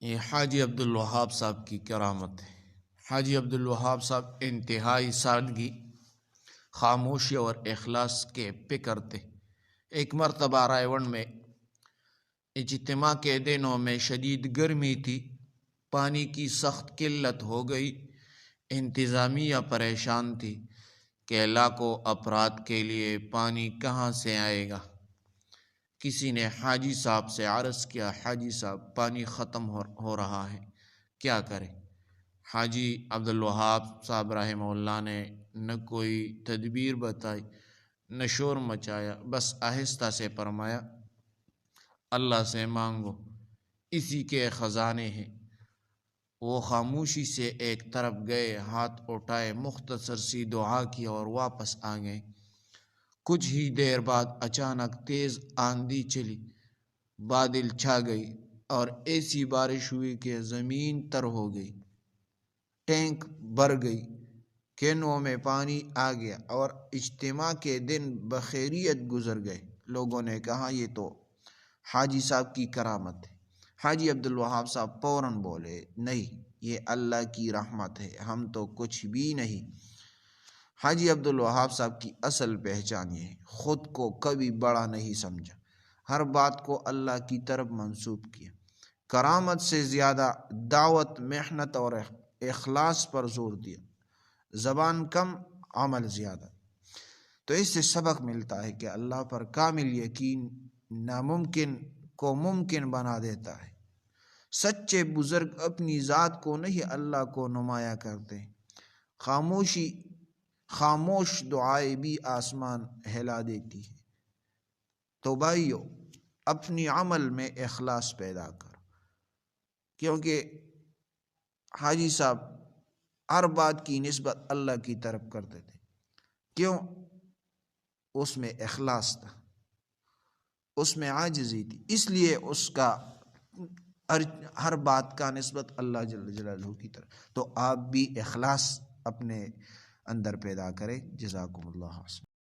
یہ حاجی عبدالوہاب صاحب کی کرامت ہے۔ حاجی عبدالوہاب صاحب انتہائی سادگی، خاموشی اور اخلاص کے فکر تھے۔ ایک مرتبہ رائے ون میں اجتماع کے دنوں میں شدید گرمی تھی، پانی کی سخت قلت ہو گئی، انتظامیہ پریشان تھی کہ لاکھوں افراد کے لیے پانی کہاں سے آئے گا۔ کسی نے حاجی صاحب سے عرض کیا، حاجی صاحب پانی ختم ہو رہا ہے، کیا کریں؟ حاجی عبدالوہاب صاحب رحمہ اللہ نے نہ کوئی تدبیر بتائی نہ شور مچایا، بس آہستہ سے فرمایا، اللہ سے مانگو، اسی کے خزانے ہیں۔ وہ خاموشی سے ایک طرف گئے، ہاتھ اٹھائے، مختصر سی دعا کی اور واپس آ گئے۔ کچھ ہی دیر بعد اچانک تیز آندھی چلی، بادل چھا گئی اور ایسی بارش ہوئی کہ زمین تر ہو گئی، ٹینک بھر گئی، کینوں میں پانی آ گیا اور اجتماع کے دن بخیریت گزر گئے۔ لوگوں نے کہا، یہ تو حاجی صاحب کی کرامت ہے۔ حاجی عبدالوہاب صاحب فوراً بولے، نہیں، یہ اللہ کی رحمت ہے، ہم تو کچھ بھی نہیں۔ حاجی عبدالوہاب صاحب کی اصل پہچان یہ ہے، خود کو کبھی بڑا نہیں سمجھا، ہر بات کو اللہ کی طرف منسوب کیا۔ کرامت سے زیادہ دعوت، محنت اور اخلاص پر زور دیا۔ زبان کم، عمل زیادہ۔ تو اس سے سبق ملتا ہے کہ اللہ پر کامل یقین ناممکن کو ممکن بنا دیتا ہے۔ سچے بزرگ اپنی ذات کو نہیں، اللہ کو نمایاں کرتے ہیں۔ خاموش دعائیں بھی آسمان ہلا دیتی ہے۔ تو بھائیو، اپنی عمل میں اخلاص پیدا کرو، کیونکہ حاجی صاحب ہر بات کی نسبت اللہ کی طرف کرتے تھے۔ کیوں؟ اس میں اخلاص تھا، اس میں عاجزی تھی، اس لیے اس کا ہر بات کا نسبت اللہ جل جلالہ کی طرف۔ تو آپ بھی اخلاص اپنے اندر پیدا کریں۔ جزاکم اللہ خیر۔